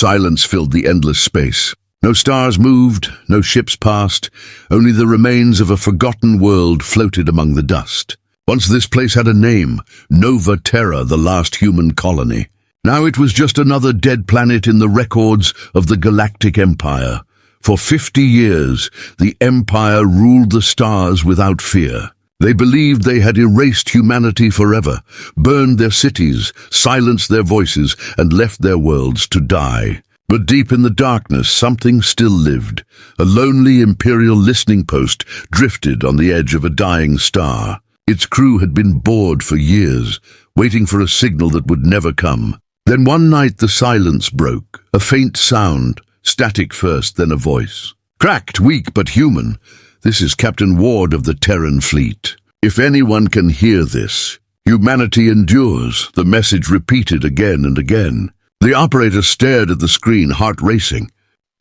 Silence filled the endless space. No stars moved, no ships passed, only the remains of a forgotten world floated among the dust. Once this place had a name, Nova Terra, the last human colony. Now it was just another dead planet in the records of the Galactic Empire. For 50 years, the Empire ruled the stars without fear. They believed they had erased humanity forever, burned their cities, silenced their voices, and left their worlds to die. But deep in the darkness, something still lived. A lonely Imperial listening post drifted on the edge of a dying star. Its crew had been bored for years, waiting for a signal that would never come. Then one night the silence broke, a faint sound, static first, then a voice. Cracked, weak, but human. This is Captain Ward of the Terran fleet. If anyone can hear this, humanity endures, the message repeated again and again. The operator stared at the screen, heart racing.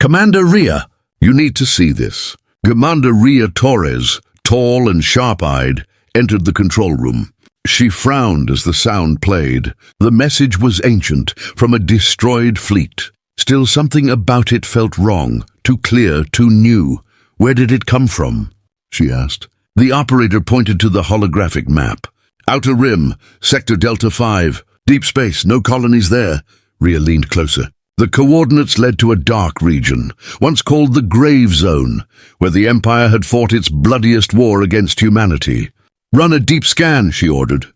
Commander Rhea, you need to see this. Commander Rhea Torres, tall and sharp-eyed, entered the control room. She frowned as the sound played. The message was ancient, from a destroyed fleet. Still, something about it felt wrong, too clear, too new. Where did it come from? She asked. The operator pointed to the holographic map. Outer Rim, Sector Delta 5. Deep space, no colonies there. Rhea leaned closer. The coordinates led to a dark region, once called the Grave Zone, where the Empire had fought its bloodiest war against humanity. Run a deep scan, she ordered.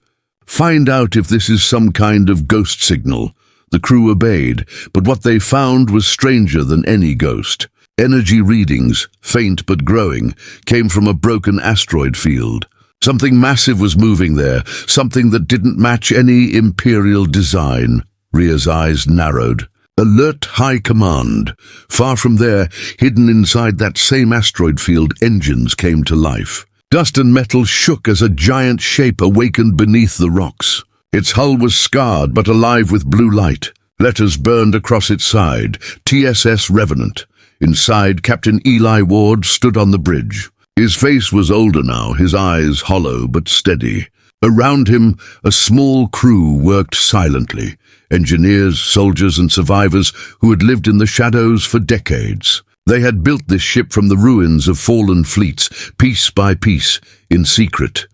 Find out if this is some kind of ghost signal. The crew obeyed, but what they found was stranger than any ghost. Energy readings, faint but growing, came from a broken asteroid field. Something massive was moving there, something that didn't match any Imperial design. Rhea's eyes narrowed. Alert High Command. Far from there, hidden inside that same asteroid field, engines came to life. Dust and metal shook as a giant shape awakened beneath the rocks. Its hull was scarred but alive with blue light. Letters burned across its side. TSS Revenant. Inside, Captain Eli Ward stood on the bridge. His face was older now, his eyes hollow but steady. Around him, a small crew worked silently. Engineers, soldiers, and survivors who had lived in the shadows for decades. They had built this ship from the ruins of fallen fleets, piece by piece, in secret.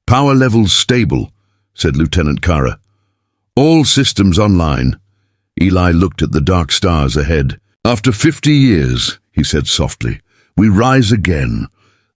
Power levels stable, said Lieutenant Kara. All systems online. Eli looked at the dark stars ahead. After 50 years, he said softly, we rise again.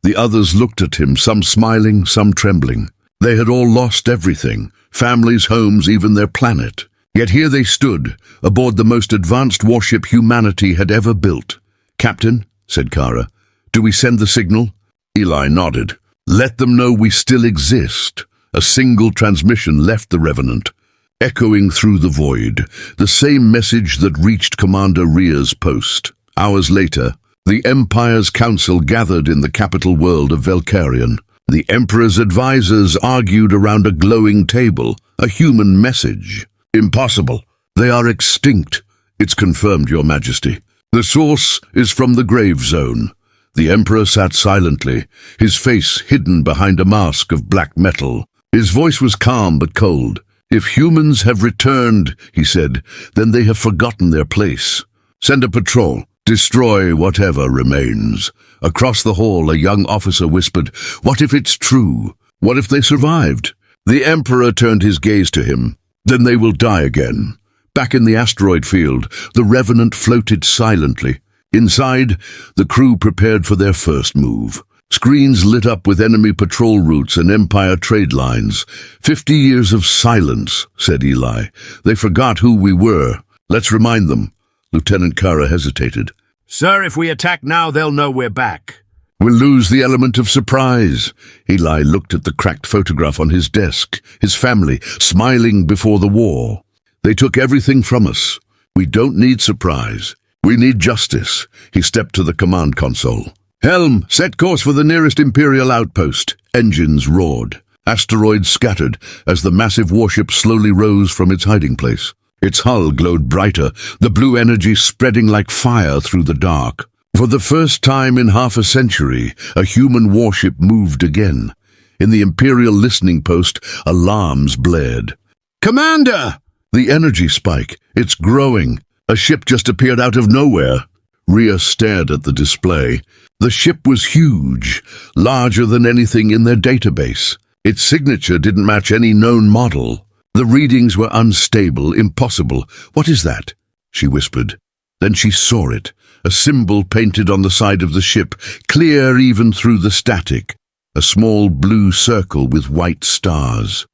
The others looked at him, some smiling, some trembling. They had all lost everything, families, homes, even their planet. Yet here they stood, aboard the most advanced warship humanity had ever built. Captain, said Kara, do we send the signal? Eli nodded. Let them know we still exist. A single transmission left the Revenant, echoing through the void, the same message that reached Commander Rhea's post. Hours later, the Empire's council gathered in the capital world of Velkarion. The Emperor's advisors argued around a glowing table, a human message. Impossible. They are extinct. It's confirmed, Your Majesty. The source is from the Grave Zone. The Emperor sat silently, his face hidden behind a mask of black metal. His voice was calm but cold. If humans have returned, he said, then they have forgotten their place. Send a patrol. Destroy whatever remains. Across the hall, a young officer whispered, what if it's true? What if they survived? The Emperor turned his gaze to him. Then they will die again. Back in the asteroid field, the Revenant floated silently. Inside, the crew prepared for their first move. Screens lit up with enemy patrol routes and Empire trade lines. 50 years of silence, said Eli. They forgot who we were. Let's remind them. Lieutenant Kara hesitated. Sir, if we attack now, they'll know we're back. We'll lose the element of surprise. Eli looked at the cracked photograph on his desk, his family, smiling before the war. They took everything from us. We don't need surprise. We need justice. He stepped to the command console. Helm, set course for the nearest Imperial outpost. Engines roared. Asteroids scattered as the massive warship slowly rose from its hiding place. Its hull glowed brighter, the blue energy spreading like fire through the dark. For the first time in half a century, a human warship moved again. In the Imperial listening post, alarms blared. Commander! The energy spike. It's growing. A ship just appeared out of nowhere. Rhea stared at the display. The ship was huge, larger than anything in their database. Its signature didn't match any known model. The readings were unstable, impossible. "What is that?" she whispered. Then she saw it, a symbol painted on the side of the ship, clear even through the static, a small blue circle with white stars.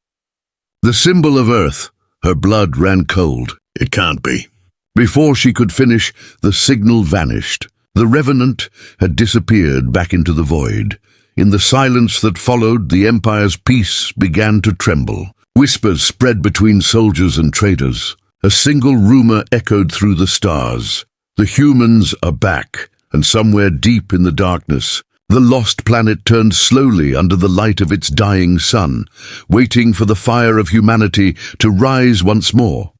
The symbol of Earth. Her blood ran cold. It can't be. Before she could finish, the signal vanished. The Revenant had disappeared back into the void. In the silence that followed, the Empire's peace began to tremble. Whispers spread between soldiers and traders. A single rumor echoed through the stars. The humans are back, and somewhere deep in the darkness, the lost planet turned slowly under the light of its dying sun, waiting for the fire of humanity to rise once more.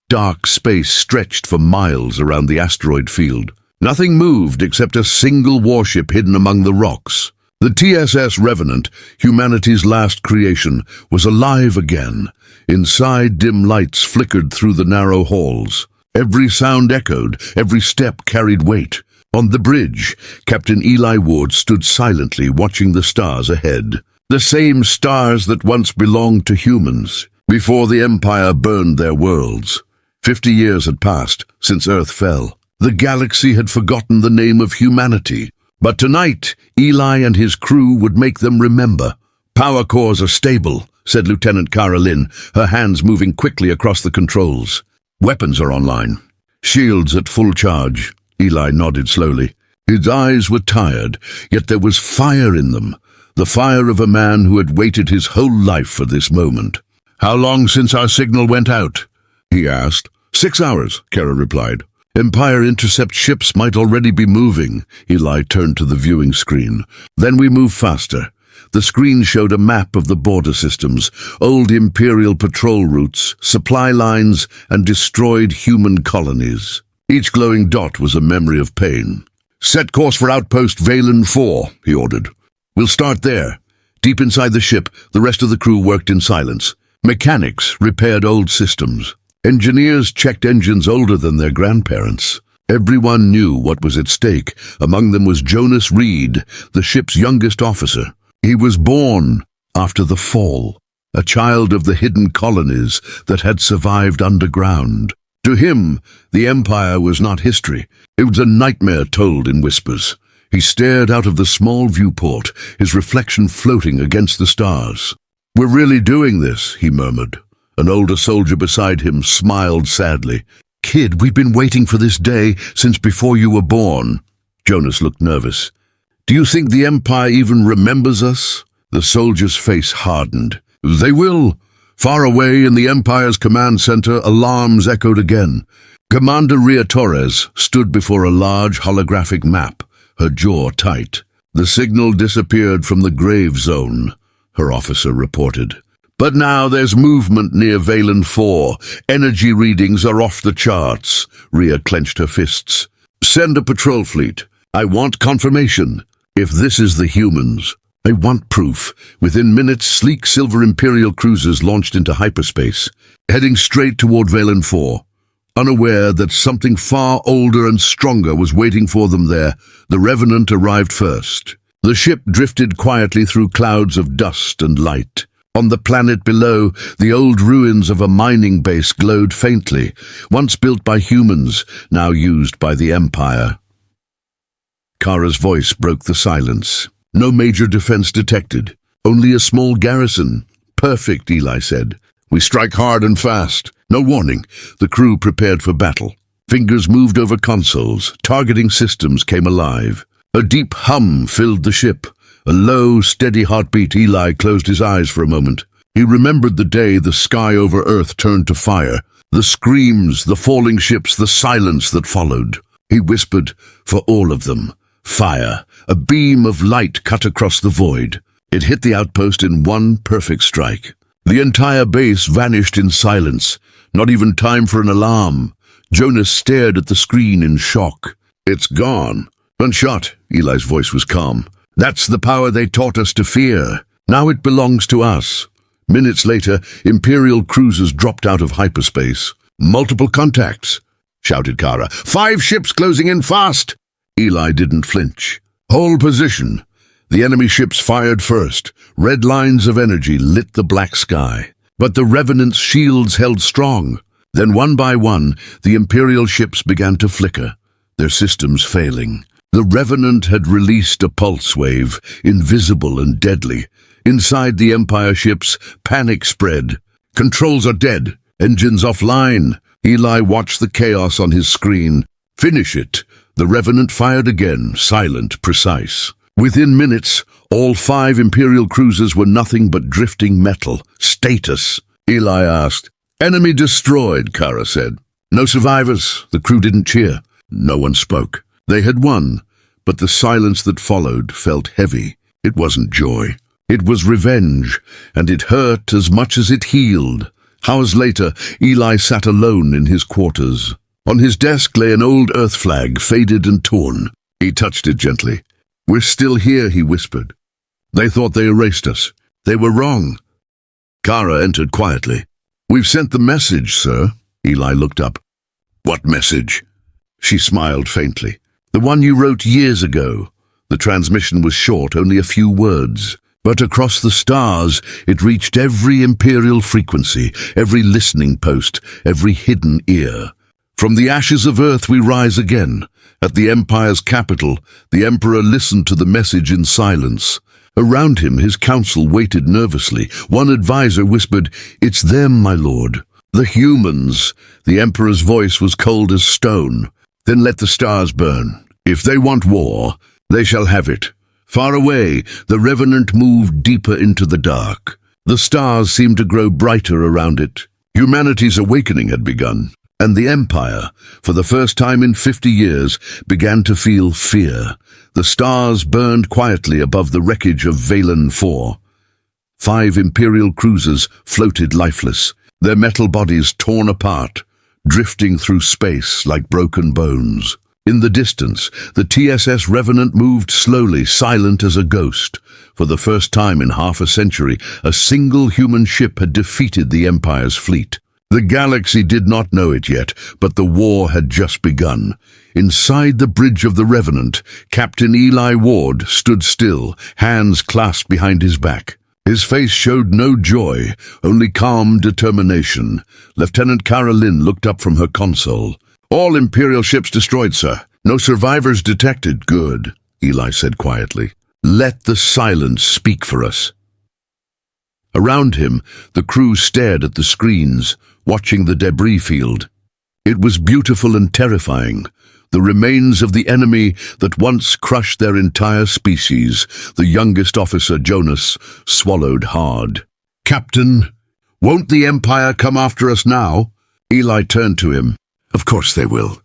Dark space stretched for miles around the asteroid field. Nothing moved except a single warship hidden among the rocks. The TSS Revenant, humanity's last creation, was alive again. Inside, dim lights flickered through the narrow halls. Every sound echoed, every step carried weight. On the bridge, Captain Eli Ward stood silently watching the stars ahead. The same stars that once belonged to humans, before the Empire burned their worlds. 50 years had passed since Earth fell. The galaxy had forgotten the name of humanity. But tonight, Eli and his crew would make them remember. "Power cores are stable," said Lieutenant Cara Lynn, her hands moving quickly across the controls. "Weapons are online. Shields at full charge." Eli nodded slowly. His eyes were tired, yet there was fire in them. The fire of a man who had waited his whole life for this moment. "How long since our signal went out?" he asked. 6 hours, Kara replied. "Empire intercept ships might already be moving." Eli turned to the viewing screen. "Then we move faster." The screen showed a map of the border systems, old Imperial patrol routes, supply lines, and destroyed human colonies. Each glowing dot was a memory of pain. "Set course for outpost Valen 4, he ordered. "We'll start there." Deep inside the ship, the rest of the crew worked in silence. Mechanics repaired old systems. Engineers checked engines older than their grandparents. Everyone knew what was at stake. Among them was Jonas Reed, the ship's youngest officer. He was born after the fall, a child of the hidden colonies that had survived underground. To him, the Empire was not history. It was a nightmare told in whispers. He stared out of the small viewport, his reflection floating against the stars. "We're really doing this," he murmured. An older soldier beside him smiled sadly. "Kid, we've been waiting for this day since before you were born." Jonas looked nervous. "Do you think the Empire even remembers us?" The soldier's face hardened. "They will." Far away in the Empire's command center, alarms echoed again. Commander Rhea Torres stood before a large holographic map, her jaw tight. "The signal disappeared from the grave zone," her officer reported. "But now there's movement near Valen 4. Energy readings are off the charts." Rhea clenched her fists. "Send a patrol fleet. I want confirmation. If this is the humans, I want proof." Within minutes, sleek silver Imperial cruisers launched into hyperspace, heading straight toward Valen 4. Unaware that something far older and stronger was waiting for them there, the Revenant arrived first. The ship drifted quietly through clouds of dust and light. On the planet below, the old ruins of a mining base glowed faintly, once built by humans, now used by the Empire. Kara's voice broke the silence. No major defense detected, only a small garrison. "Perfect," Eli said. "We strike hard and fast." No warning, the crew prepared for battle. Fingers moved over consoles, targeting systems came alive. A deep hum filled the ship. A low, steady heartbeat. Eli closed his eyes for a moment. He remembered the day the sky over Earth turned to fire, the screams, the falling ships, the silence that followed. He whispered, "For all of them, fire." A beam of light cut across the void. It hit the outpost in one perfect strike. The entire base vanished in silence, not even time for an alarm. Jonas stared at the screen in shock. "It's gone." "Unshot," Eli's voice was calm. "That's the power they taught us to fear. Now it belongs to us." Minutes later, Imperial cruisers dropped out of hyperspace. "Multiple contacts." shouted Kara. 5 ships closing in fast! Eli didn't flinch. Hold position. The enemy ships fired first. Red lines of energy lit the black sky. But the Revenant's shields held strong. Then one by one, the Imperial ships began to flicker, their systems failing. The Revenant had released a pulse wave, invisible and deadly. Inside the Empire ships, panic spread. Controls are dead. Engines offline. Eli watched the chaos on his screen. Finish it. The Revenant fired again, silent, precise. Within minutes, all 5 Imperial cruisers were nothing but drifting metal. Status? Eli asked. Enemy destroyed, Kara said. No survivors. The crew didn't cheer. No one spoke. They had won, but the silence that followed felt heavy. It wasn't joy. It was revenge, and it hurt as much as it healed. Hours later, Eli sat alone in his quarters. On his desk lay an old Earth flag, faded and torn. He touched it gently. We're still here, he whispered. They thought they erased us. They were wrong. Kara entered quietly. We've sent the message, sir. Eli looked up. What message? She smiled faintly. The one you wrote years ago. The transmission was short, only a few words. But across the stars, it reached every Imperial frequency, every listening post, every hidden ear. From the ashes of Earth we rise again. At the Empire's capital, the Emperor listened to the message in silence. Around him, his council waited nervously. One advisor whispered, It's them, my lord. The humans. The Emperor's voice was cold as stone. Then let the stars burn. If they want war, they shall have it. Far away, the Revenant moved deeper into the dark. The stars seemed to grow brighter around it. Humanity's awakening had begun, and the Empire, for the first time in 50 years, began to feel fear. The stars burned quietly above the wreckage of Valen IV. 5 Imperial cruisers floated lifeless, their metal bodies torn apart, drifting through space like broken bones. In the distance, the TSS Revenant moved slowly, silent as a ghost. For the first time in half a century, a single human ship had defeated the Empire's fleet. The galaxy did not know it yet, but the war had just begun. Inside the bridge of the Revenant, Captain Eli Ward stood still, hands clasped behind his back. His face showed no joy, only calm determination. Lieutenant Kara Lynn looked up from her console. All Imperial ships destroyed, sir. No survivors detected. Good, Eli said quietly. Let the silence speak for us. Around him, the crew stared at the screens, watching the debris field. It was beautiful and terrifying. The remains of the enemy that once crushed their entire species. The youngest officer, Jonas, swallowed hard. Captain, won't the Empire come after us now? Eli turned to him. Of course they will.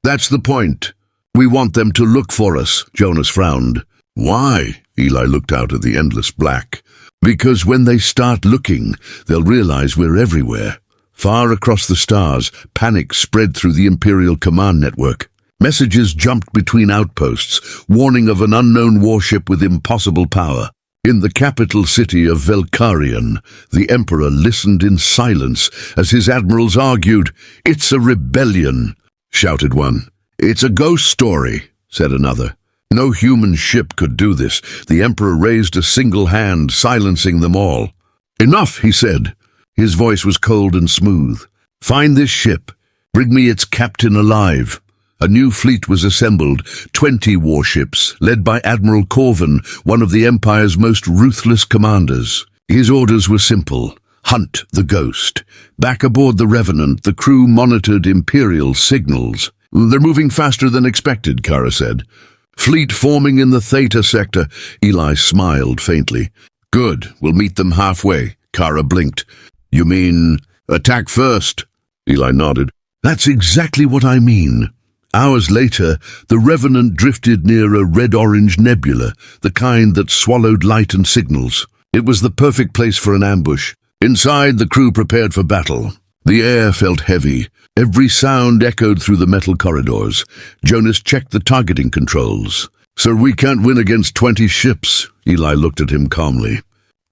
That's the point. We want them to look for us, Jonas frowned. Why? Eli looked out at the endless black. Because when they start looking, they'll realize we're everywhere. Far across the stars, panic spread through the Imperial command network. Messages jumped between outposts, warning of an unknown warship with impossible power. In the capital city of Velkarion, the Emperor listened in silence as his admirals argued. It's a rebellion, shouted one. It's a ghost story, said another. No human ship could do this. The Emperor raised a single hand, silencing them all. Enough, he said. His voice was cold and smooth. Find this ship. Bring me its captain alive. A new fleet was assembled, 20 warships, led by Admiral Corvin, one of the Empire's most ruthless commanders. His orders were simple. Hunt the ghost. Back aboard the Revenant, the crew monitored Imperial signals. They're moving faster than expected, Kara said. Fleet forming in the Theta sector. Eli smiled faintly. Good, we'll meet them halfway. Kara blinked. You mean, attack first? Eli nodded. That's exactly what I mean. Hours later, the Revenant drifted near a red-orange nebula, the kind that swallowed light and signals. It was the perfect place for an ambush. Inside, the crew prepared for battle. The air felt heavy. Every sound echoed through the metal corridors. Jonas checked the targeting controls. Sir, we can't win against 20 ships. Eli looked at him calmly.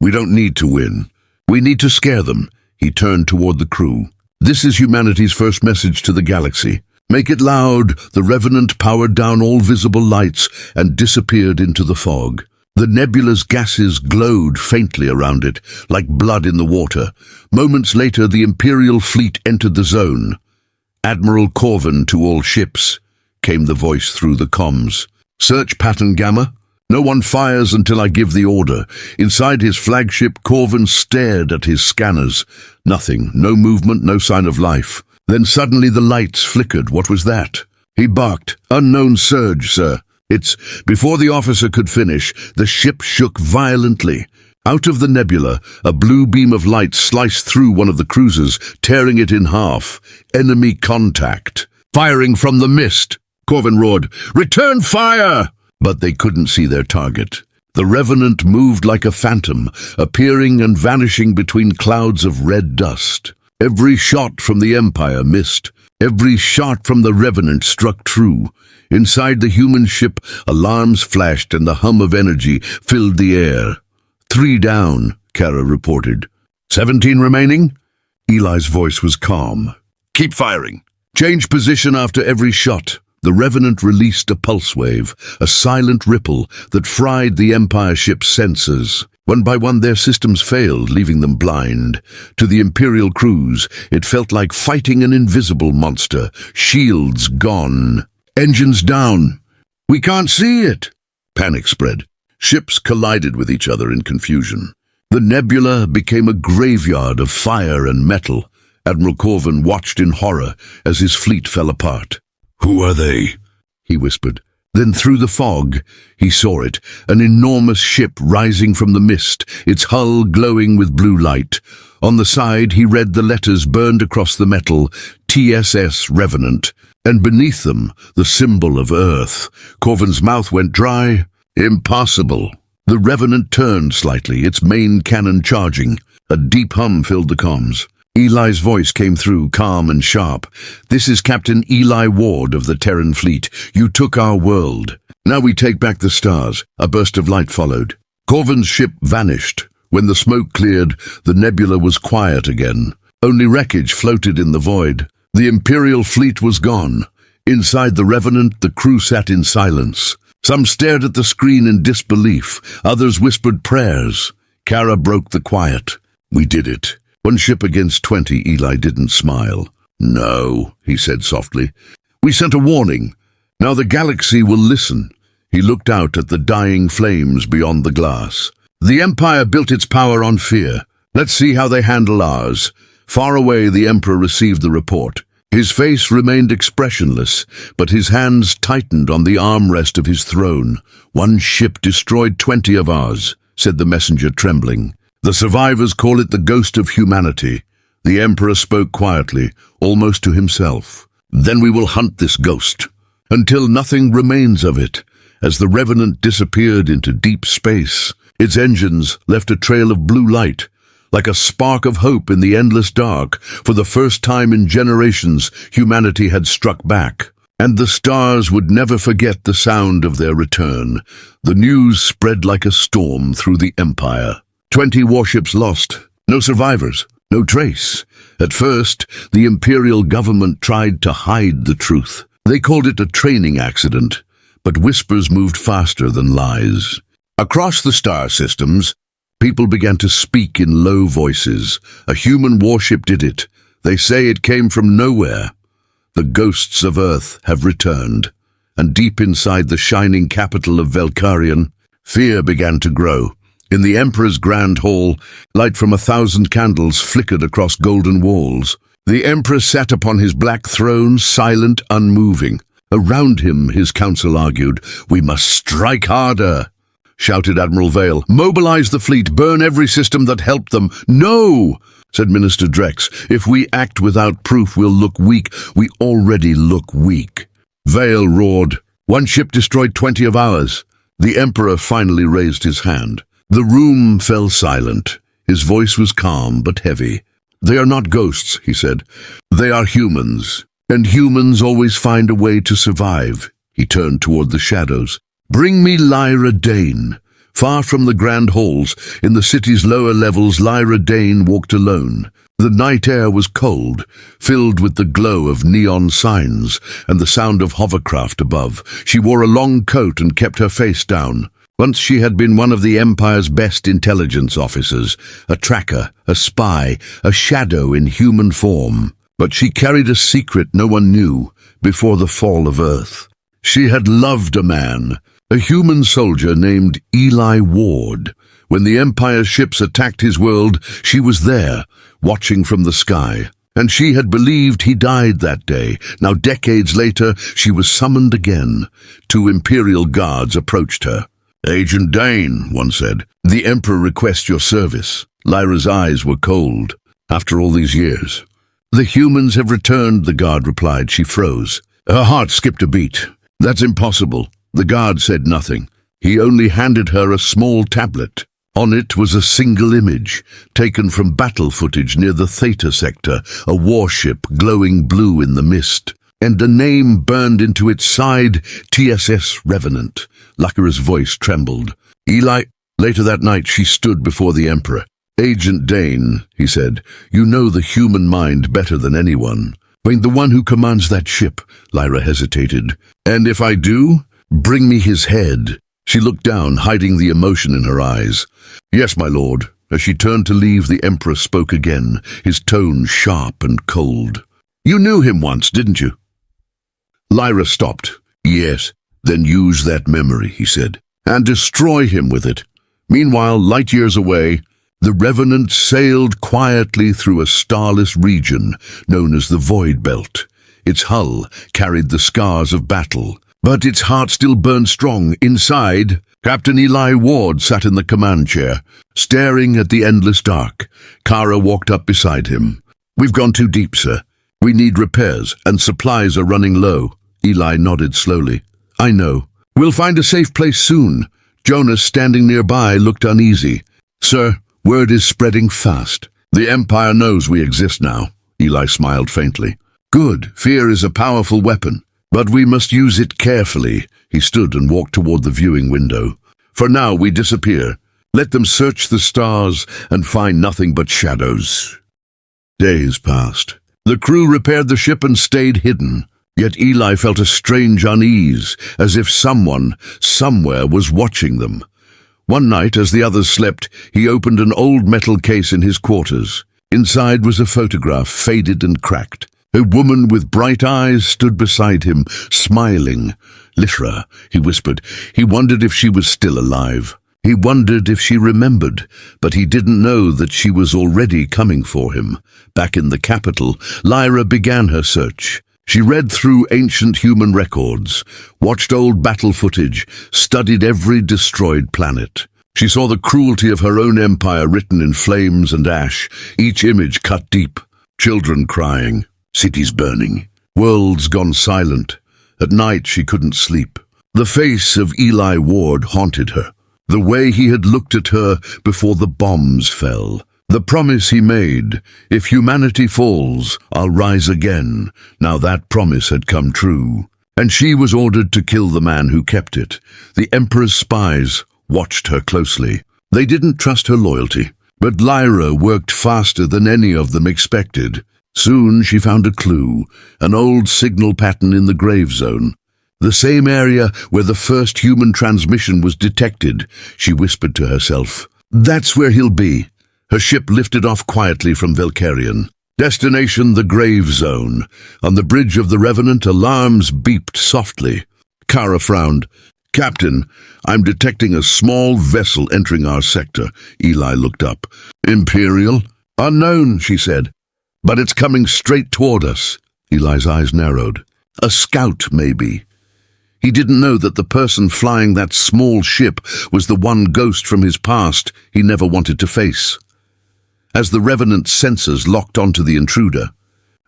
We don't need to win. We need to scare them. He turned toward the crew. This is humanity's first message to the galaxy. Make it loud. The Revenant powered down all visible lights and disappeared into the fog. The nebula's gases glowed faintly around it, like blood in the water. Moments later, the Imperial fleet entered the zone. "Admiral Corvin to all ships," came the voice through the comms. "Search pattern Gamma. No one fires until I give the order." Inside his flagship, Corvin stared at his scanners. Nothing, no movement, no sign of life. Then suddenly the lights flickered. What was that? He barked, "Unknown surge, sir." Before the officer could finish, the ship shook violently. Out of the nebula, a blue beam of light sliced through one of the cruisers, tearing it in half. Enemy contact. "Firing from the mist!" Corvin roared. "Return fire!" But they couldn't see their target. The Revenant moved like a phantom, appearing and vanishing between clouds of red dust. Every shot from the Empire missed. Every shot from the Revenant struck true. Inside the human ship, alarms flashed and the hum of energy filled the air. 3 down, Kara reported. 17 remaining? Eli's voice was calm. "Keep firing. Change position after every shot." The Revenant released a pulse wave, a silent ripple that fried the Empire ship's sensors. One by one their systems failed, leaving them blind. To the Imperial crews, it felt like fighting an invisible monster. Shields gone. "Engines down. We can't see it." Panic spread. Ships collided with each other in confusion. The nebula became a graveyard of fire and metal. Admiral Corvin watched in horror as his fleet fell apart. "Who are they?" he whispered. Then through the fog, he saw it, an enormous ship rising from the mist, its hull glowing with blue light. On the side, he read the letters burned across the metal, TSS Revenant, and beneath them, the symbol of Earth. Corvin's mouth went dry. Impossible. The Revenant turned slightly, its main cannon charging. A deep hum filled the comms. Eli's voice came through, calm and sharp. "This is Captain Eli Ward of the Terran fleet. You took our world. Now we take back the stars." A burst of light followed. Corvin's ship vanished. When the smoke cleared, the nebula was quiet again. Only wreckage floated in the void. The Imperial fleet was gone. Inside the Revenant, the crew sat in silence. Some stared at the screen in disbelief. Others whispered prayers. Kara broke the quiet. "We did it. 1 ship against 20, Eli didn't smile. "No," he said softly. "We sent a warning. Now the galaxy will listen." He looked out at the dying flames beyond the glass. "The Empire built its power on fear. Let's see how they handle ours." Far away, the Emperor received the report. His face remained expressionless, but his hands tightened on the armrest of his throne. "1 ship destroyed 20 of ours," said the messenger, trembling. "The survivors call it the ghost of humanity." The Emperor spoke quietly, almost to himself. "Then we will hunt this ghost, until nothing remains of it." As the Revenant disappeared into deep space, its engines left a trail of blue light, like a spark of hope in the endless dark. For the first time in generations, humanity had struck back. And the stars would never forget the sound of their return. The news spread like a storm through the Empire. 20 warships lost. No survivors. No trace. At first, the Imperial government tried to hide the truth. They called it a training accident. But whispers moved faster than lies. Across the star systems, people began to speak in low voices. A human warship did it. They say it came from nowhere. The ghosts of Earth have returned. And deep inside the shining capital of Velkarian, fear began to grow. In the Emperor's grand hall, light from 1,000 candles flickered across golden walls. The Emperor sat upon his black throne, silent, unmoving. Around him, his council argued, "We must strike harder," shouted Admiral Vale. "Mobilize the fleet, burn every system that helped them." "No," said Minister Drex. "If we act without proof, we'll look weak. We already look weak." Vale roared, "1 ship destroyed 20 of ours." The Emperor finally raised his hand. The room fell silent. His voice was calm but heavy. "They are not ghosts," he said. "They are humans. And humans always find a way to survive." He turned toward the shadows. "Bring me Lyra Dane." Far from the grand halls, in the city's lower levels, Lyra Dane walked alone. The night air was cold, filled with the glow of neon signs and the sound of hovercraft above. She wore a long coat and kept her face down. Once she had been one of the Empire's best intelligence officers, a tracker, a spy, a shadow in human form. But she carried a secret no one knew before the fall of Earth. She had loved a man, a human soldier named Eli Ward. When the Empire's ships attacked his world, she was there, watching from the sky. And she had believed he died that day. Now, decades later, she was summoned again. 2 Imperial guards approached her. "Agent Dane," one said, "the Emperor requests your service." Lyra's eyes were cold. "After all these years?" "The humans have returned," the guard replied. She froze. Her heart skipped a beat. "That's impossible." The guard said nothing. He only handed her a small tablet. On it was a single image, taken from battle footage near the Theta sector, a warship glowing blue in the mist. And a name burned into its side, TSS Revenant. Lyra's voice trembled. "Eli." Later that night she stood before the Emperor. "Agent Dane," he said, "you know the human mind better than anyone." "The one who commands that ship," Lyra hesitated. "And if I do, bring me his head." She looked down, hiding the emotion in her eyes. "Yes, my lord." As she turned to leave, the Emperor spoke again, his tone sharp and cold. "You knew him once, didn't you?" Lyra stopped. "Yes." "Then use that memory," he said, "and destroy him with it." Meanwhile, light years away, the Revenant sailed quietly through a starless region known as the Void Belt. Its hull carried the scars of battle, but its heart still burned strong. Inside, Captain Eli Ward sat in the command chair, staring at the endless dark. Kara walked up beside him. "We've gone too deep, sir. We need repairs, and supplies are running low." Eli nodded slowly. "I know. We'll find a safe place soon." Jonas, standing nearby, looked uneasy. "Sir, word is spreading fast. The Empire knows we exist now." Eli smiled faintly. "Good. Fear is a powerful weapon, but we must use it carefully." He stood and walked toward the viewing window. "For now, we disappear. Let them search the stars and find nothing but shadows." Days passed. The crew repaired the ship and stayed hidden. Yet Eli felt a strange unease, as if someone, somewhere, was watching them. One night, as the others slept, he opened an old metal case in his quarters. Inside was a photograph, faded and cracked. A woman with bright eyes stood beside him, smiling. "Lyra," he whispered. He wondered if she was still alive. He wondered if she remembered, but he didn't know that she was already coming for him. Back in the capital, Lyra began her search. She read through ancient human records, watched old battle footage, studied every destroyed planet. She saw the cruelty of her own empire written in flames and ash, each image cut deep. Children crying, cities burning, worlds gone silent. At night she couldn't sleep. The face of Eli Ward haunted her, the way he had looked at her before the bombs fell. The promise he made, "If humanity falls, I'll rise again." Now that promise had come true. And she was ordered to kill the man who kept it. The Emperor's spies watched her closely. They didn't trust her loyalty, but Lyra worked faster than any of them expected. Soon she found a clue, an old signal pattern in the grave zone. The same area where the first human transmission was detected. She whispered to herself, "That's where he'll be." Her ship lifted off quietly from Valkyrian. Destination, the grave zone. On the bridge of the Revenant, alarms beeped softly. Kara frowned. "Captain, I'm detecting a small vessel entering our sector." Eli looked up. "Imperial?" "Unknown," she said. "But it's coming straight toward us." Eli's eyes narrowed. "A scout, maybe." He didn't know that the person flying that small ship was the one ghost from his past he never wanted to face. As the Revenant's sensors locked onto the intruder,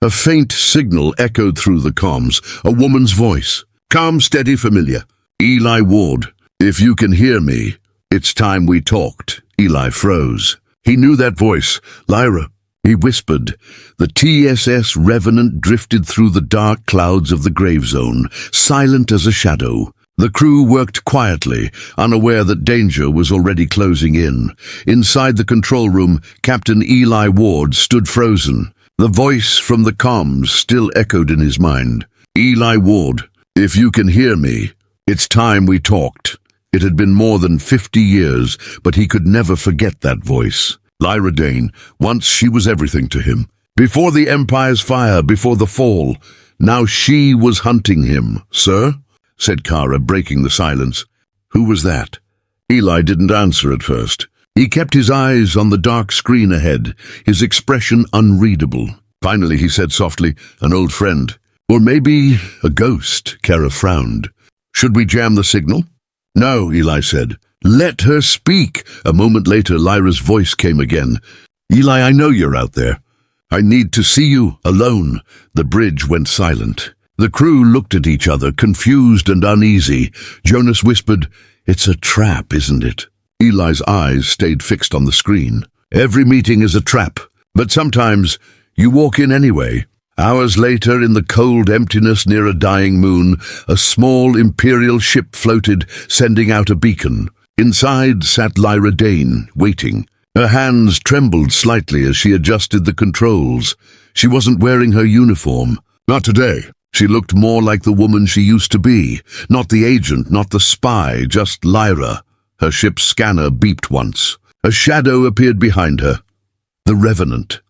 a faint signal echoed through the comms, a woman's voice. "Calm, steady, familiar. Eli Ward, if you can hear me, it's time we talked." Eli froze. He knew that voice. "Lyra," he whispered. The TSS Revenant drifted through the dark clouds of the grave zone, silent as a shadow. The crew worked quietly, unaware that danger was already closing in. Inside the control room, Captain Eli Ward stood frozen. The voice from the comms still echoed in his mind. Eli Ward, if you can hear me, it's time we talked. It had been more than 50 years, but he could never forget that voice. Lyra Dane, once she was everything to him. Before the Empire's fire, before the fall, now she was hunting him. Sir? Said Kara, breaking the silence. Who was that? Eli didn't answer at first. He kept his eyes on the dark screen ahead, his expression unreadable. Finally he said softly, an old friend. Or maybe a ghost, Kara frowned. Should we jam the signal? No, Eli said. Let her speak. A moment later, Lyra's voice came again. Eli, I know you're out there. I need to see you, alone. The bridge went silent. The crew looked at each other, confused and uneasy. Jonas whispered, It's a trap, isn't it? Eli's eyes stayed fixed on the screen. Every meeting is a trap, but sometimes you walk in anyway. Hours later, in the cold emptiness near a dying moon, a small Imperial ship floated, sending out a beacon. Inside sat Lyra Dane, waiting. Her hands trembled slightly as she adjusted the controls. She wasn't wearing her uniform. Not today. She looked more like the woman she used to be. Not the agent, not the spy, just Lyra. Her ship's scanner beeped once. A shadow appeared behind her. The Revenant.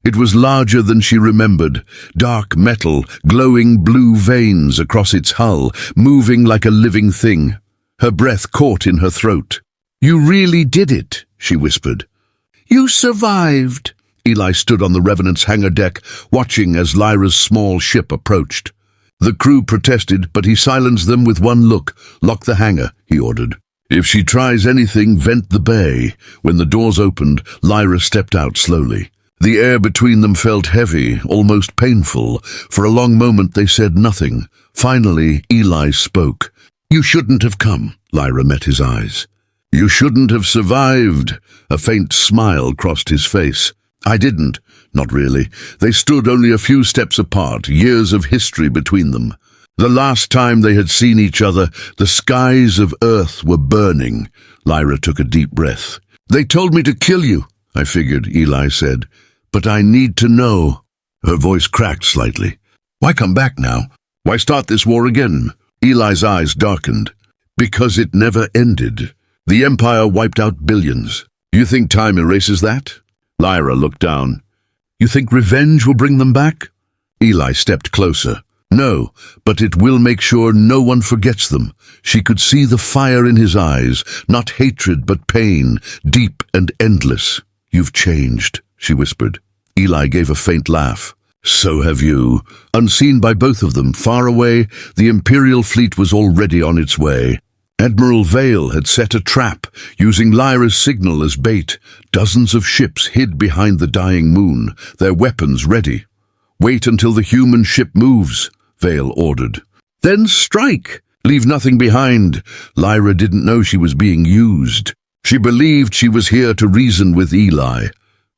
It was larger than she remembered. Dark metal, glowing blue veins across its hull, moving like a living thing. Her breath caught in her throat. You really did it, she whispered. You survived. Eli stood on the Revenant's hangar deck, watching as Lyra's small ship approached. The crew protested, but he silenced them with one look. Lock the hangar, he ordered. If she tries anything, vent the bay. When the doors opened, Lyra stepped out slowly. The air between them felt heavy, almost painful. For a long moment they said nothing. Finally, Eli spoke. You shouldn't have come. Lyra met his eyes. You shouldn't have survived. A faint smile crossed his face. I didn't. Not really. They stood only a few steps apart, years of history between them. The last time they had seen each other, the skies of Earth were burning. Lyra took a deep breath. They told me to kill you, I figured, Eli said. But I need to know. Her voice cracked slightly. Why come back now? Why start this war again? Eli's eyes darkened. Because it never ended. The Empire wiped out billions. You think time erases that? Lyra looked down. You think revenge will bring them back? Eli stepped closer. No, but it will make sure no one forgets them. She could see the fire in his eyes, not hatred but pain, deep and endless. You've changed, she whispered. Eli gave a faint laugh. So have you. Unseen by both of them, far away, the Imperial fleet was already on its way. Admiral Vale had set a trap, using Lyra's signal as bait. Dozens of ships hid behind the dying moon, their weapons ready. Wait until the human ship moves, Vale ordered. Then strike! Leave nothing behind. Lyra didn't know she was being used. She believed she was here to reason with Eli.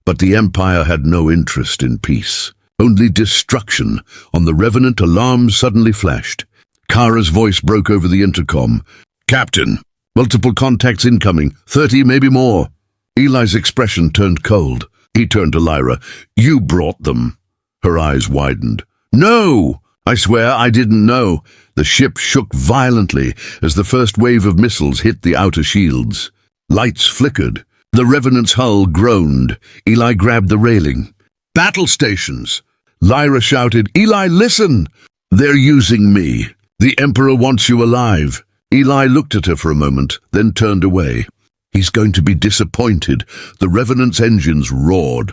But the Empire had no interest in peace. Only destruction. On the Revenant, alarms suddenly flashed. Kara's voice broke over the intercom. Captain, multiple contacts incoming, 30, maybe more. Eli's expression turned cold. He turned to Lyra. You brought them. Her eyes widened. No! I swear I didn't know. The ship shook violently as the first wave of missiles hit the outer shields. Lights flickered. The Revenant's hull groaned. Eli grabbed the railing. Battle stations! Lyra shouted, Eli, listen! They're using me. The Emperor wants you alive. Eli looked at her for a moment, then turned away. He's going to be disappointed. The Revenant's engines roared.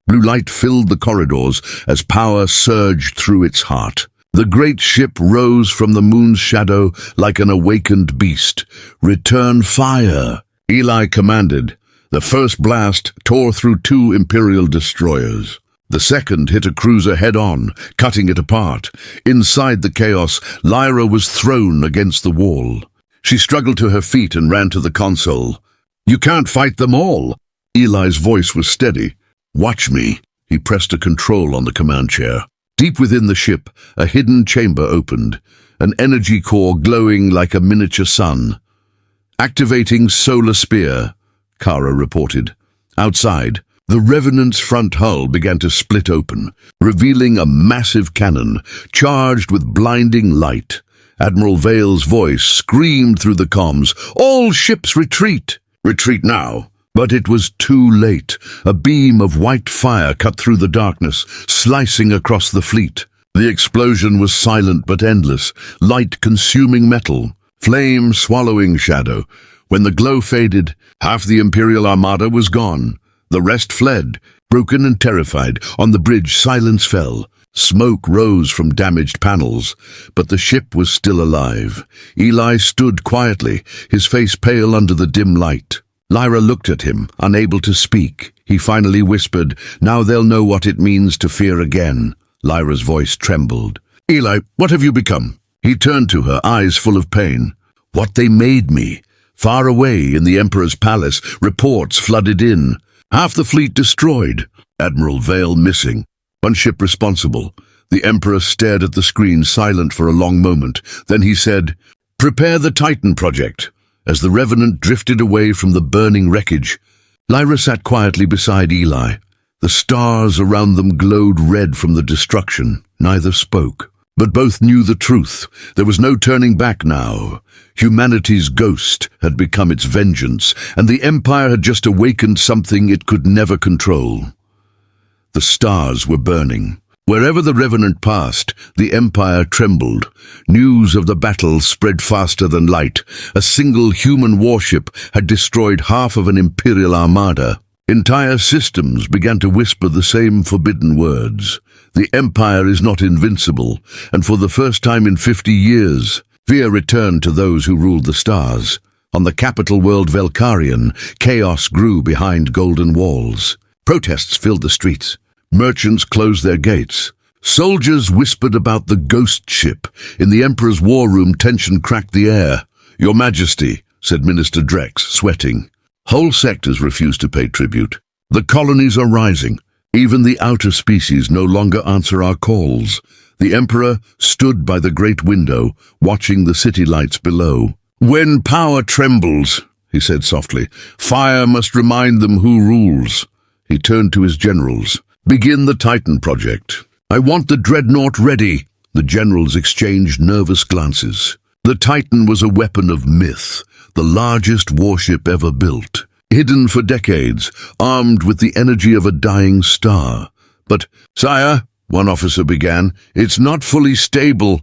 Blue light filled the corridors as power surged through its heart. The great ship rose from the moon's shadow like an awakened beast. Return fire, Eli commanded. The first blast tore through 2 Imperial destroyers. The second hit a cruiser head-on, cutting it apart. Inside the chaos, Lyra was thrown against the wall. She struggled to her feet and ran to the console. You can't fight them all. Eli's voice was steady. Watch me. He pressed a control on the command chair. Deep within the ship, a hidden chamber opened, an energy core glowing like a miniature sun. "Activating solar spear," Kara reported. Outside, the Revenant's front hull began to split open, revealing a massive cannon charged with blinding light. Admiral Vale's voice screamed through the comms, "All ships retreat! Retreat now!" But it was too late. A beam of white fire cut through the darkness, slicing across the fleet. The explosion was silent but endless, light consuming metal, flame swallowing shadow. When the glow faded, half the Imperial Armada was gone. The rest fled, broken and terrified. On the bridge, silence fell. Smoke rose from damaged panels, but the ship was still alive. Eli stood quietly, his face pale under the dim light. Lyra looked at him, unable to speak. He finally whispered, "Now they'll know what it means to fear again." Lyra's voice trembled. "Eli, what have you become?" He turned to her, eyes full of pain. "What they made me." Far away in the Emperor's palace, reports flooded in. Half the fleet destroyed. Admiral Vale missing. One ship responsible. The Emperor stared at the screen, silent for a long moment. Then he said, "Prepare the Titan project." As the Revenant drifted away from the burning wreckage, Lyra sat quietly beside Eli. The stars around them glowed red from the destruction. Neither spoke, but both knew the truth. There was no turning back now. Humanity's ghost had become its vengeance, and the Empire had just awakened something it could never control. The stars were burning. Wherever the Revenant passed, the Empire trembled. News of the battle spread faster than light. A single human warship had destroyed half of an Imperial armada. Entire systems began to whisper the same forbidden words. The Empire is not invincible, and for the first time in 50 years, fear returned to those who ruled the stars. On the capital world Velkarian, chaos grew behind golden walls. Protests filled the streets. Merchants closed their gates. Soldiers whispered about the ghost ship. In the Emperor's war room, tension cracked the air. "Your Majesty," said Minister Drex, sweating. Whole sectors refused to pay tribute. "The colonies are rising. Even the outer species no longer answer our calls." The Emperor stood by the great window, watching the city lights below. "When power trembles," he said softly, "fire must remind them who rules." He turned to his generals. "Begin the Titan project. I want the dreadnought ready." The generals exchanged nervous glances. The Titan was a weapon of myth, the largest warship ever built. Hidden for decades, armed with the energy of a dying star. "But, sire," one officer began, "it's not fully stable."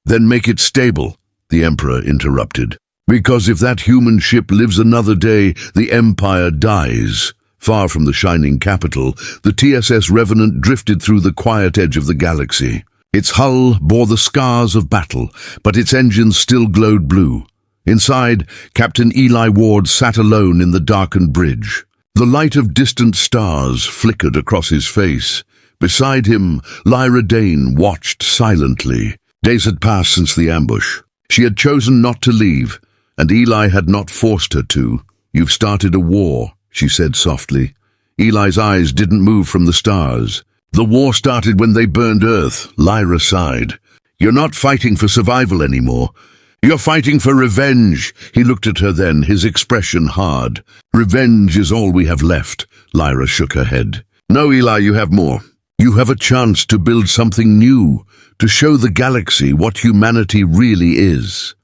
"Then make it stable," the Emperor interrupted. "Because if that human ship lives another day, the Empire dies." Far from the shining capital, the TSS Revenant drifted through the quiet edge of the galaxy. Its hull bore the scars of battle, but its engines still glowed blue. Inside, Captain Eli Ward sat alone in the darkened bridge. The light of distant stars flickered across his face. Beside him, Lyra Dane watched silently. Days had passed since the ambush. She had chosen not to leave, and Eli had not forced her to. "You've started a war," she said softly. Eli's eyes didn't move from the stars. "The war started when they burned Earth," Lyra sighed. "You're not fighting for survival anymore. You're fighting for revenge." He looked at her then, his expression hard. "Revenge is all we have left." Lyra shook her head. "No, Eli, you have more. You have a chance to build something new, to show the galaxy what humanity really is."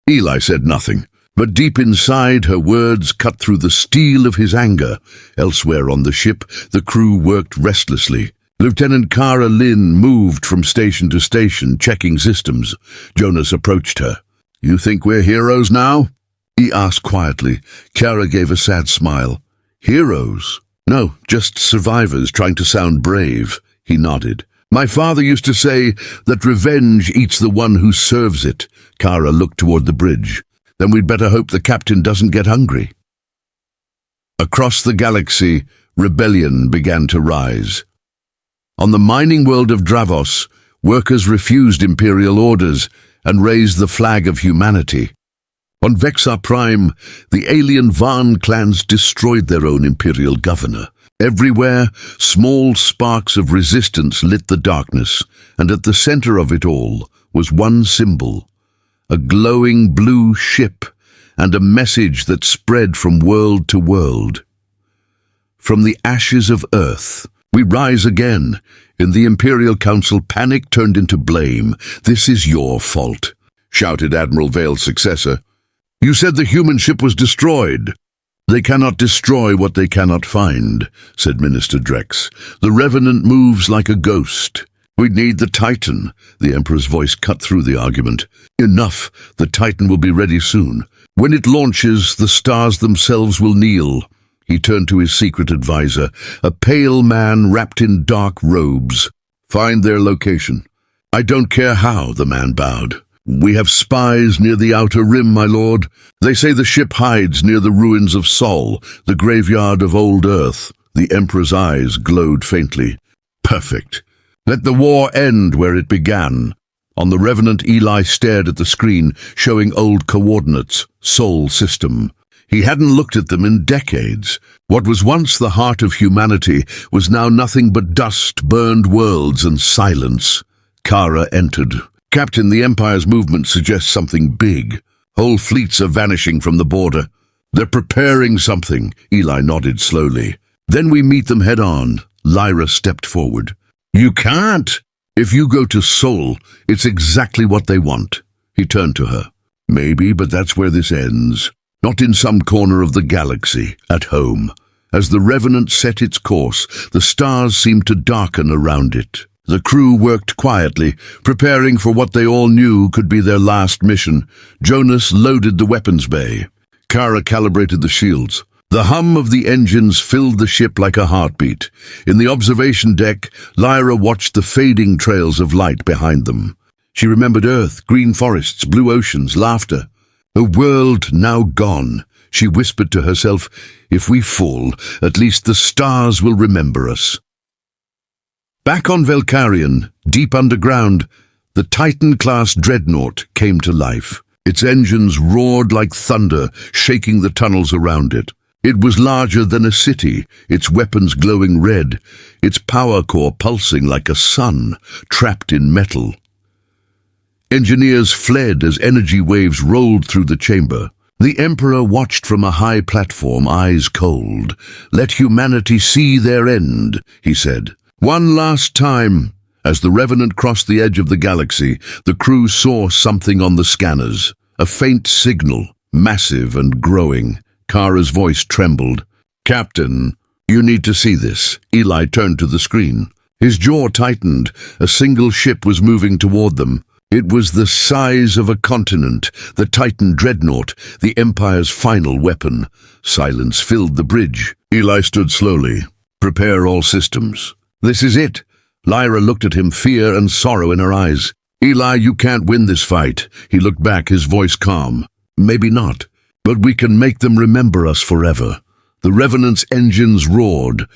Eli said nothing. But deep inside, her words cut through the steel of his anger. Elsewhere on the ship, the crew worked restlessly. Lieutenant Kara Lynn moved from station to station, checking systems. Jonas approached her. "You think we're heroes now?" he asked quietly. Kara gave a sad smile. "Heroes? No, just survivors trying to sound brave." He nodded. "My father used to say that revenge eats the one who serves it." Kara looked toward the bridge. "Then we'd better hope the captain doesn't get hungry." Across the galaxy, rebellion began to rise. On the mining world of Dravos, workers refused imperial orders and raised the flag of humanity. On Vexar Prime, the alien Van clans destroyed their own imperial governor. Everywhere, small sparks of resistance lit the darkness, and at the center of it all was one symbol, a glowing blue ship, and a message that spread from world to world. From the ashes of Earth, we rise again. In the Imperial Council, panic turned into blame. "This is your fault," shouted Admiral Vale's successor. "You said the human ship was destroyed." "They cannot destroy what they cannot find," said Minister Drex. "The Revenant moves like a ghost." "We need the Titan," the Emperor's voice cut through the argument. "Enough. The Titan will be ready soon. When it launches, the stars themselves will kneel." He turned to his secret advisor, a pale man wrapped in dark robes. "Find their location." "I don't care how," the man bowed. "We have spies near the outer rim, my lord. They say the ship hides near the ruins of Sol, the graveyard of old Earth." The Emperor's eyes glowed faintly. "Perfect. Let the war end where it began." On the Revenant, Eli stared at the screen, showing old coordinates, Sol system. He hadn't looked at them in decades. What was once the heart of humanity was now nothing but dust, burned worlds, and silence. Kara entered. "Captain, the Empire's movement suggests something big. Whole fleets are vanishing from the border." "They're preparing something," Eli nodded slowly. "Then we meet them head-on." Lyra stepped forward. "You can't. If you go to Sol, it's exactly what they want." He turned to her. "Maybe, but that's where this ends. Not in some corner of the galaxy, at home." As the Revenant set its course, the stars seemed to darken around it. The crew worked quietly, preparing for what they all knew could be their last mission. Jonas loaded the weapons bay. Kara calibrated the shields. The hum of the engines filled the ship like a heartbeat. In the observation deck, Lyra watched the fading trails of light behind them. She remembered Earth, green forests, blue oceans, laughter. A world now gone. She whispered to herself, "If we fall, at least the stars will remember us." Back on Velkarian, deep underground, the Titan-class dreadnought came to life. Its engines roared like thunder, shaking the tunnels around it. It was larger than a city, its weapons glowing red, its power core pulsing like a sun, trapped in metal. Engineers fled as energy waves rolled through the chamber. The Emperor watched from a high platform, eyes cold. "Let humanity see their end," he said. "One last time." As the Revenant crossed the edge of the galaxy, the crew saw something on the scanners. A faint signal, massive and growing. Kara's voice trembled. "Captain, you need to see this." Eli turned to the screen. His jaw tightened. A single ship was moving toward them. It was the size of a continent, the Titan dreadnought, the Empire's final weapon. Silence filled the bridge. Eli stood slowly. "Prepare all systems." "This is it." Lyra looked at him, fear and sorrow in her eyes. "Eli, you can't win this fight." He looked back, his voice calm. "Maybe not, but we can make them remember us forever." The Revenant's engines roared,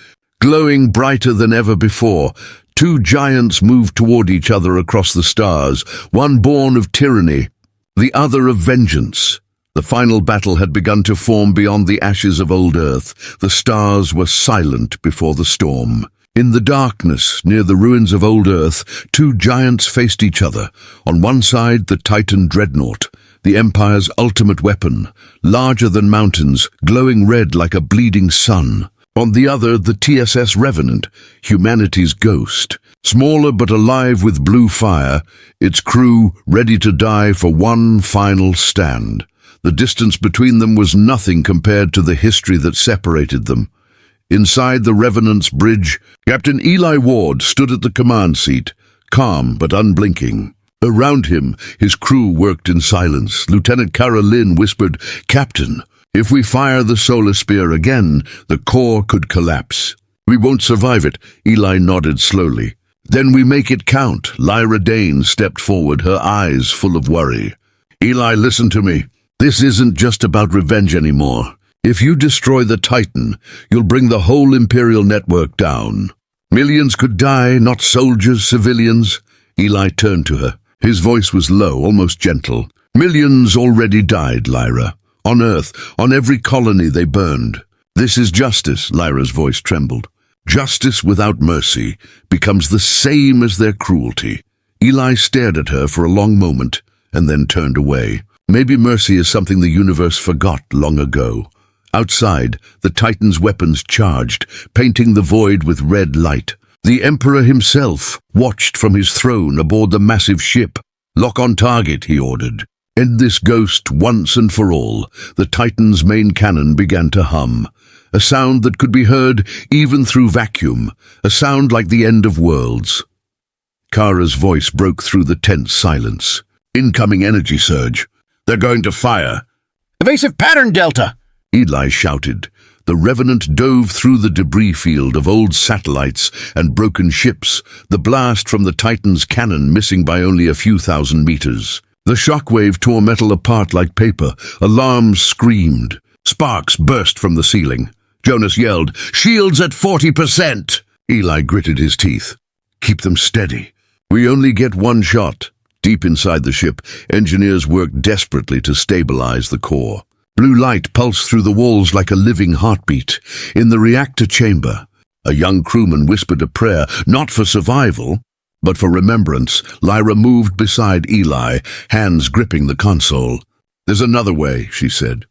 glowing brighter than ever before. Two giants moved toward each other across the stars, one born of tyranny, the other of vengeance. The final battle had begun to form beyond the ashes of old Earth. The stars were silent before the storm. In the darkness, near the ruins of old Earth, two giants faced each other. On one side, the Titan dreadnought, the Empire's ultimate weapon, larger than mountains, glowing red like a bleeding sun. On the other, the TSS Revenant, humanity's ghost, smaller but alive with blue fire, its crew ready to die for one final stand. The distance between them was nothing compared to the history that separated them. Inside the Revenant's bridge, Captain Eli Ward stood at the command seat, calm but unblinking. Around him, his crew worked in silence. Lieutenant Cara Lynn whispered, "Captain, if we fire the solar spear again, the core could collapse." "We won't survive it," Eli nodded slowly. "Then we make it count." Lyra Dane stepped forward, her eyes full of worry. "Eli, listen to me. This isn't just about revenge anymore. If you destroy the Titan, you'll bring the whole Imperial network down. Millions could die, not soldiers, civilians." Eli turned to her. His voice was low, almost gentle. "Millions already died, Lyra. On Earth, on every colony they burned. This is justice, Lyra's voice trembled. Justice without mercy becomes the same as their cruelty. Eli stared at her for a long moment and then turned away. Maybe mercy is something the universe forgot long ago. Outside, the Titan's weapons charged, painting the void with red light. The Emperor himself watched from his throne aboard the massive ship. "Lock on target," he ordered. "End this ghost once and for all." The Titan's main cannon began to hum, a sound that could be heard even through vacuum, a sound like the end of worlds. Kara's voice broke through the tense silence. "Incoming energy surge. They're going to fire." Evasive pattern, Delta! Eli shouted. The Revenant dove through the debris field of old satellites and broken ships, the blast from the Titan's cannon missing by only a few thousand meters. The shockwave tore metal apart like paper. Alarms screamed. Sparks burst from the ceiling. Jonas yelled, "Shields at 40%!" Eli gritted his teeth. "Keep them steady. We only get one shot." Deep inside the ship, engineers worked desperately to stabilize the core. Blue light pulsed through the walls like a living heartbeat. In the reactor chamber, a young crewman whispered a prayer, not for survival, but for remembrance. Lyra moved beside Eli, hands gripping the console. "There's another way," she said.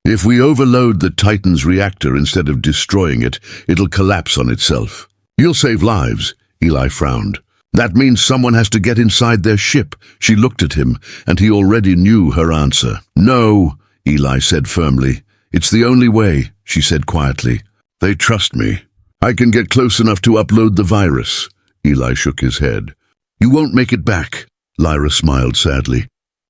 "If we overload the Titan's reactor instead of destroying it, it'll collapse on itself." "You'll save lives," Eli frowned. "That means someone has to get inside their ship." She looked at him, and he already knew her answer. "No," Eli said firmly. "It's the only way," she said quietly. "They trust me. I can get close enough to upload the virus." Eli shook his head. "You won't make it back," Lyra smiled sadly.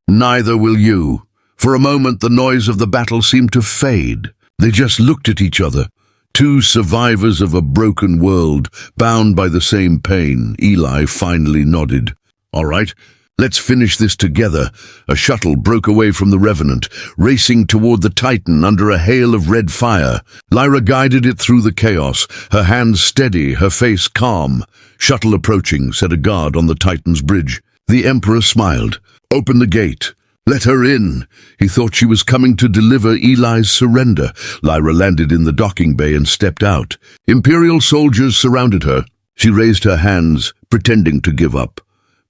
"Neither will you." For a moment, the noise of the battle seemed to fade. They just looked at each other. Two survivors of a broken world, bound by the same pain. Eli finally nodded. "All right, let's finish this together." A shuttle broke away from the Revenant, racing toward the Titan under a hail of red fire. Lyra guided it through the chaos, her hands steady, her face calm. "Shuttle approaching," said a guard on the Titan's bridge. The Emperor smiled. "Open the gate. Let her in." He thought she was coming to deliver Eli's surrender. Lyra landed in the docking bay and stepped out. Imperial soldiers surrounded her. She raised her hands, pretending to give up.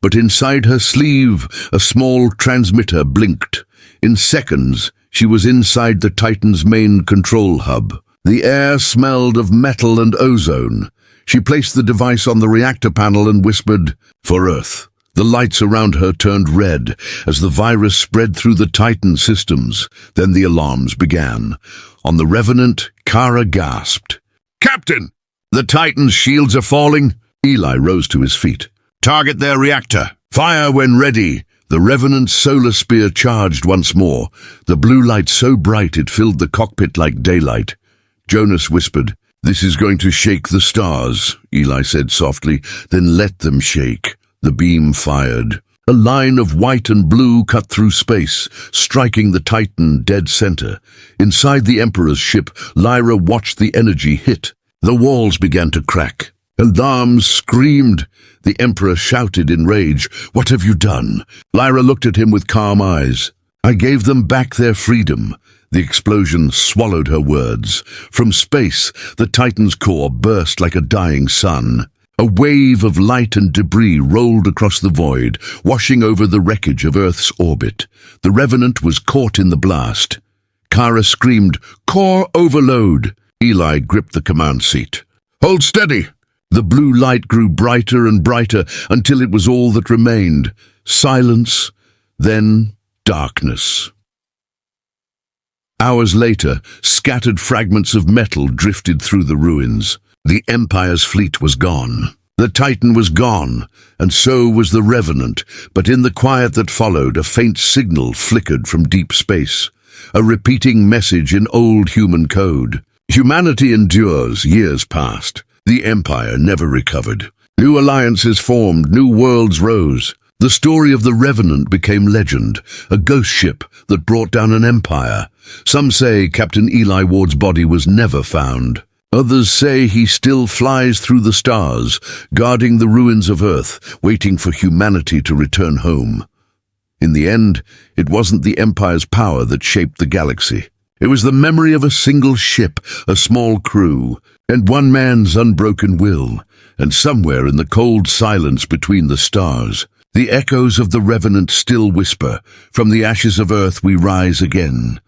But inside her sleeve, a small transmitter blinked. In seconds, she was inside the Titan's main control hub. The air smelled of metal and ozone. She placed the device on the reactor panel and whispered, "For Earth." The lights around her turned red as the virus spread through the Titan systems. Then the alarms began. On the Revenant, Kara gasped. "Captain! The Titan's shields are falling." Eli rose to his feet. "Target their reactor. Fire when ready." The Revenant's solar spear charged once more, the blue light so bright it filled the cockpit like daylight. Jonas whispered, "This is going to shake the stars," Eli said softly. "Then let them shake." The beam fired. A line of white and blue cut through space, striking the Titan dead center. Inside the Emperor's ship, Lyra watched the energy hit. The walls began to crack. Alarms screamed. The Emperor shouted in rage, "What have you done?" Lyra looked at him with calm eyes. "I gave them back their freedom." The explosion swallowed her words. From space, the Titan's core burst like a dying sun. A wave of light and debris rolled across the void, washing over the wreckage of Earth's orbit. The Revenant was caught in the blast. Kara screamed, "Core overload!" Eli gripped the command seat. "Hold steady!" The blue light grew brighter and brighter until it was all that remained. Silence, then darkness. Hours later, scattered fragments of metal drifted through the ruins. The Empire's fleet was gone. The Titan was gone, and so was the Revenant, but in the quiet that followed, a faint signal flickered from deep space, a repeating message in old human code. Humanity endures. Years passed. The Empire never recovered. New alliances formed, new worlds rose. The story of the Revenant became legend, a ghost ship that brought down an empire. Some say Captain Eli Ward's body was never found. Others say he still flies through the stars, guarding the ruins of Earth, waiting for humanity to return home. In the end, it wasn't the Empire's power that shaped the galaxy. It was the memory of a single ship, a small crew, and one man's unbroken will. And somewhere in the cold silence between the stars, the echoes of the Revenant still whisper, "From the ashes of earth we rise again."